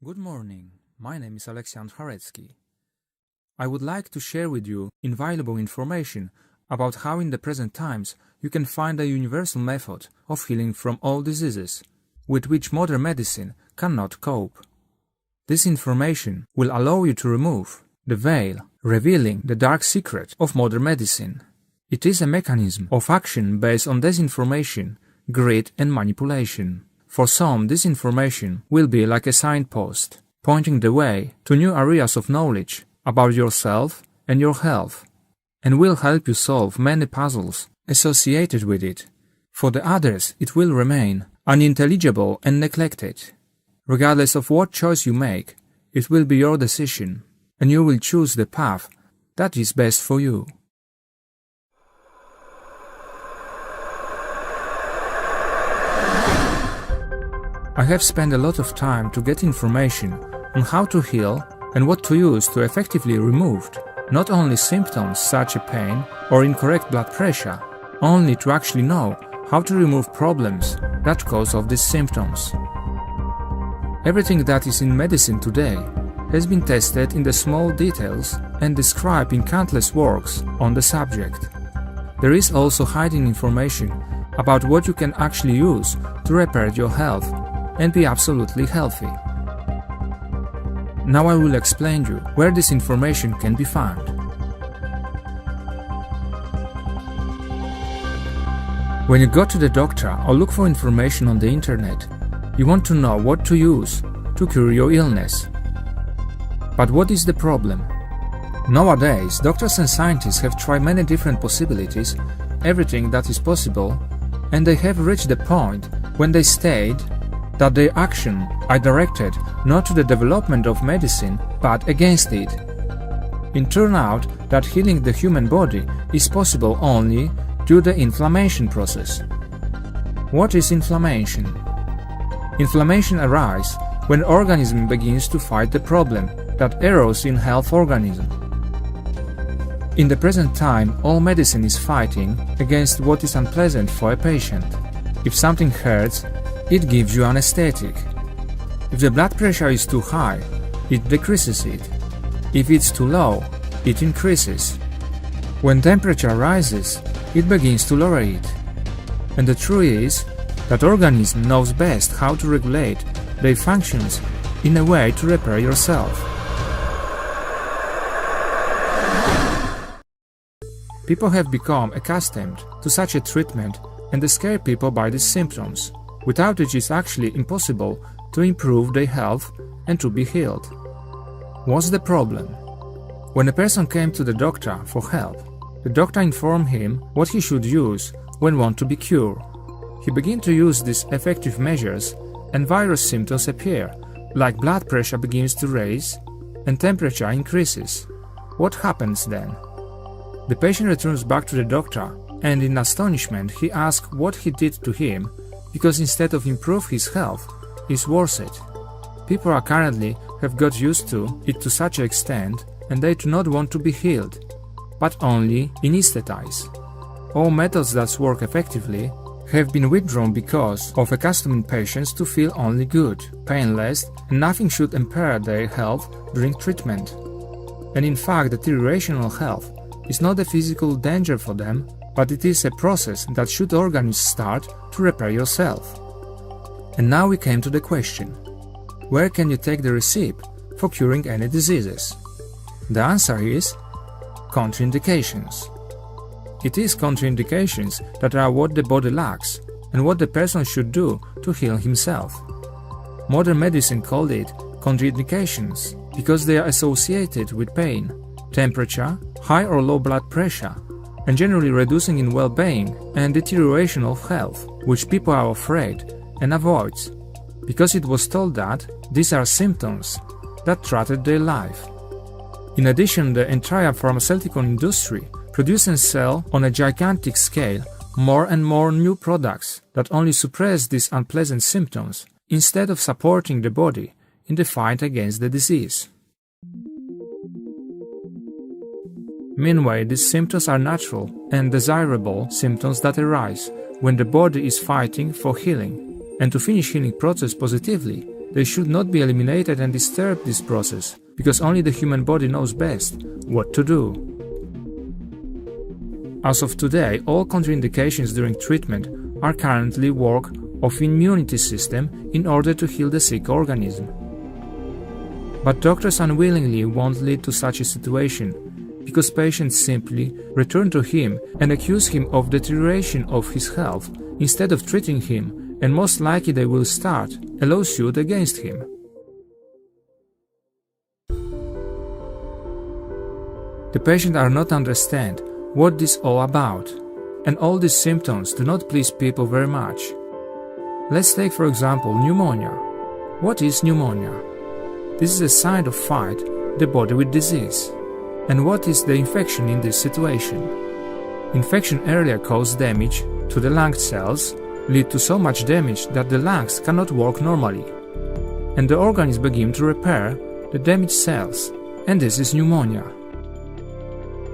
Good morning, my name is Aleksander Haretski. I would like to share with you invaluable information about how in the present times you can find a universal method of healing from all diseases, with which modern medicine cannot cope. This information will allow you to remove the veil, revealing the dark secret of modern medicine. It is a mechanism of action based on disinformation, greed and manipulation. For some, this information will be like a signpost, pointing the way to new areas of knowledge about yourself and your health, and will help you solve many puzzles associated with it. For the others, it will remain unintelligible and neglected. Regardless of what choice you make, it will be your decision, and you will choose the path that is best for you. I have spent a lot of time to get information on how to heal and what to use to effectively remove not only symptoms such as pain or incorrect blood pressure, only to actually know how to remove problems that cause of these symptoms. Everything that is in medicine today has been tested in the small details and described in countless works on the subject. There is also hidden information about what you can actually use to repair your health and be absolutely healthy. Now I will explain you where this information can be found. When you go to the doctor or look for information on the internet, you want to know what to use to cure your illness. But what is the problem? Nowadays, doctors and scientists have tried many different possibilities, everything that is possible, and they have reached the point when they state that their actions are directed not to the development of medicine, but against it. It turns out that healing the human body is possible only due to the inflammation process. What is inflammation? Inflammation arises when the organism begins to fight the problem that arose in health organism. In the present time, all medicine is fighting against what is unpleasant for a patient. If something hurts, it gives you anesthetic. If the blood pressure is too high, it decreases it. If it's too low, it increases. When temperature rises, it begins to lower it. And the truth is that organism knows best how to regulate their functions in a way to repair yourself. People have become accustomed to such a treatment and they scare people by these symptoms, without which it's actually impossible to improve their health and to be healed. What's the problem? When a person came to the doctor for help, the doctor informed him what he should use when want to be cured. He began to use these effective measures and virus symptoms appear, like blood pressure begins to raise and temperature increases. What happens then? The patient returns back to the doctor and in astonishment he asks what he did to him, because instead of improve his health, it's worse it. People are currently have got used to it to such an extent and they do not want to be healed, but only anesthetize. All methods that work effectively have been withdrawn because of accustoming patients to feel only good, painless, and nothing should impair their health during treatment. And in fact, deterioration of health is not a physical danger for them, but it is a process that should organisms start to repair yourself. And now we came to the question: where can you take the recipe for curing any diseases? The answer is contraindications. It is contraindications that are what the body lacks and what the person should do to heal himself. Modern medicine called it contraindications because they are associated with pain, temperature, high or low blood pressure, and generally reducing in well-being and deterioration of health, which people are afraid and avoid, because it was told that these are symptoms that threaten their life. In addition, the entire pharmaceutical industry produces and sells on a gigantic scale more and more new products that only suppress these unpleasant symptoms instead of supporting the body in the fight against the disease. Meanwhile, these symptoms are natural and desirable symptoms that arise when the body is fighting for healing, and to finish healing process positively, they should not be eliminated and disturb this process, because only the human body knows best what to do. As of today, all contraindications during treatment are currently work of immunity system in order to heal the sick organism. But doctors unwillingly won't lead to such a situation, because patients simply return to him and accuse him of deterioration of his health instead of treating him, and most likely they will start a lawsuit against him. The patient are not understand what this all about, and all these symptoms do not please people very much. Let's take for example pneumonia. What is pneumonia? This is a sign of fight the body with disease. And what is the infection in this situation? Infection earlier caused damage to the lung cells, lead to so much damage that the lungs cannot work normally, and the organs begin to repair the damaged cells, and this is pneumonia.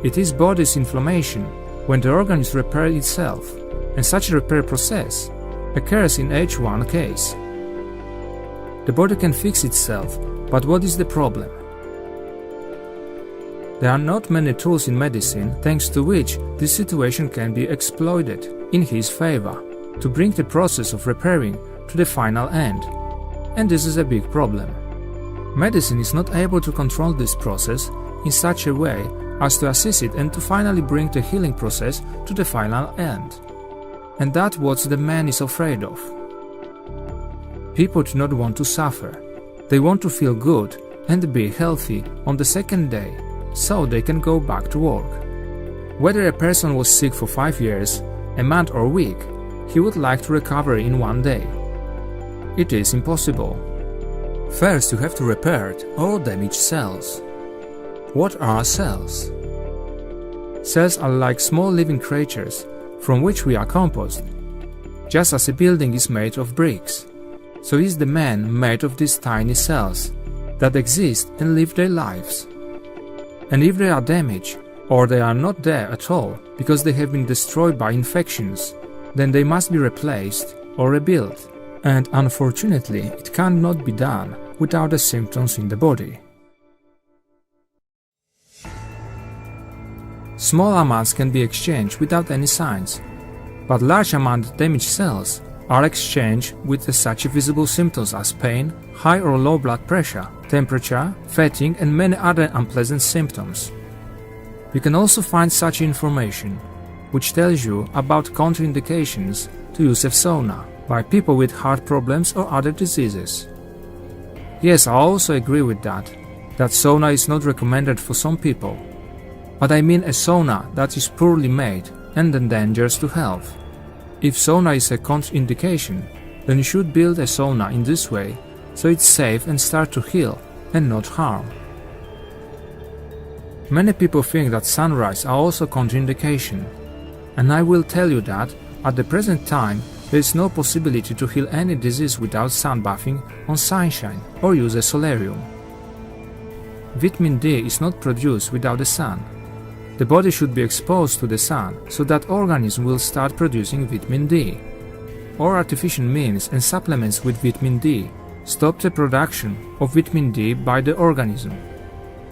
It is body's inflammation when the organism repairs itself, and such a repair process occurs in H1 case. The body can fix itself, but what is the problem? There are not many tools in medicine thanks to which this situation can be exploited in his favor to bring the process of repairing to the final end, and this is a big problem. Medicine is not able to control this process in such a way as to assist it and to finally bring the healing process to the final end. And that's what the man is afraid of. People do not want to suffer. They want to feel good and be healthy on the second day, so they can go back to work. Whether a person was sick for 5 years, a month or a week, he would like to recover in one day. It is impossible. First, you have to repair all damaged cells. What are cells? Cells are like small living creatures from which we are composed. Just as a building is made of bricks, so is the man made of these tiny cells that exist and live their lives. And if they are damaged, or they are not there at all because they have been destroyed by infections, then they must be replaced or rebuilt, and unfortunately it cannot be done without the symptoms in the body. Small amounts can be exchanged without any signs, but large amount of damaged cells are exchanged with such visible symptoms as pain, high or low blood pressure, temperature, fatigue, and many other unpleasant symptoms. You can also find such information, which tells you about contraindications to use of sauna by people with heart problems or other diseases. Yes, I also agree with that sauna is not recommended for some people, but I mean a sauna that is poorly made and endangers to health. If sauna is a contraindication, then you should build a sauna in this way so it's safe and start to heal and not harm. Many people think that sunrise are also contraindication, and I will tell you that at the present time there is no possibility to heal any disease without sunbathing on sunshine or use a solarium. Vitamin D is not produced without the sun. The body should be exposed to the sun so that organism will start producing vitamin D. Or artificial means and supplements with vitamin D stop the production of vitamin D by the organism.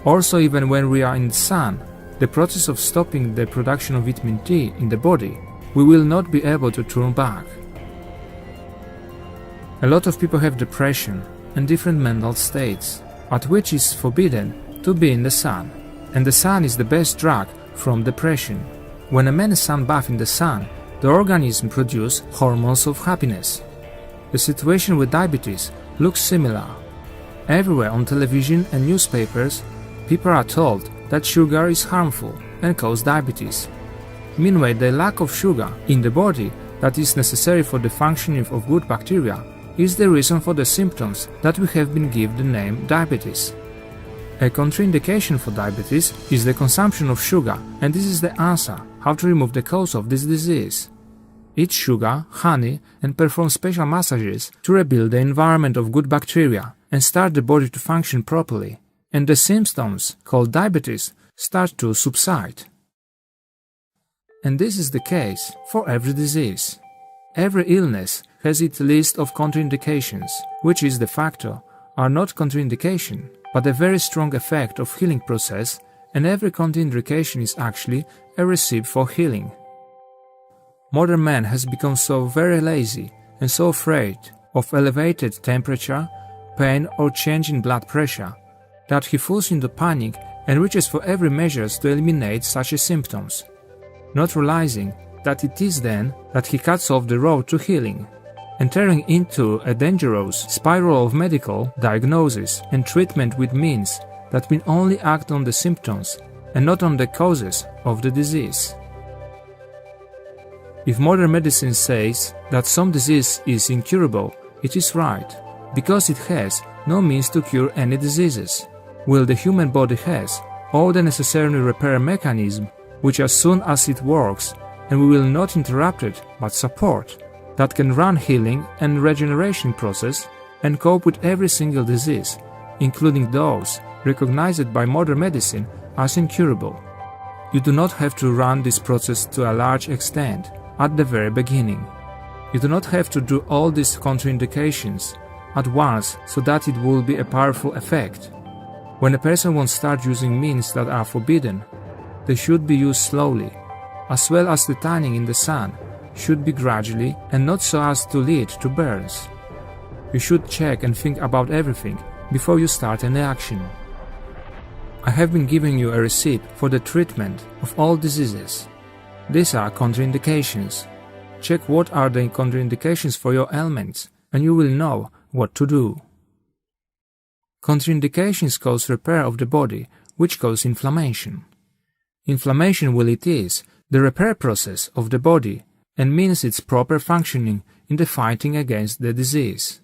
Also, even when we are in the sun, the process of stopping the production of vitamin D in the body, we will not be able to turn back. A lot of people have depression and different mental states, at which is forbidden to be in the sun, and the sun is the best drug from depression. When a man sunbaths in the sun, the organism produces hormones of happiness. The situation with diabetes looks similar. Everywhere on television and newspapers, people are told that sugar is harmful and causes diabetes. Meanwhile, the lack of sugar in the body that is necessary for the functioning of good bacteria is the reason for the symptoms that we have been given the name diabetes. A contraindication for diabetes is the consumption of sugar, and this is the answer how to remove the cause of this disease. Eat sugar, honey, and perform special massages to rebuild the environment of good bacteria and start the body to function properly, and the symptoms called diabetes start to subside. And this is the case for every disease. Every illness has its list of contraindications, which is de facto are not contraindication, but a very strong effect of healing process, and every contraindication is actually a recipe for healing. Modern man has become so very lazy and so afraid of elevated temperature, pain or change in blood pressure that he falls into panic and reaches for every measure to eliminate such symptoms, not realizing that it is then that he cuts off the road to healing, entering into a dangerous spiral of medical diagnosis and treatment with means that will only act on the symptoms and not on the causes of the disease. If modern medicine says that some disease is incurable, it is right, because it has no means to cure any diseases, while the human body has all the necessary repair mechanism, which as soon as it works, and we will not interrupt it but support, that can run healing and regeneration process and cope with every single disease, including those recognized by modern medicine as incurable. You do not have to run this process to a large extent at the very beginning. You do not have to do all these contraindications at once so that it will be a powerful effect. When a person won't start using means that are forbidden, they should be used slowly, as well as the tanning in the sun should be gradually and not so as to lead to burns. You should check and think about everything before you start any action. I have been giving you a receipt for the treatment of all diseases. These are contraindications. Check what are the contraindications for your ailments and you will know what to do. Contraindications cause repair of the body, which cause inflammation. Inflammation, well, it is the repair process of the body and means its proper functioning in the fighting against the disease.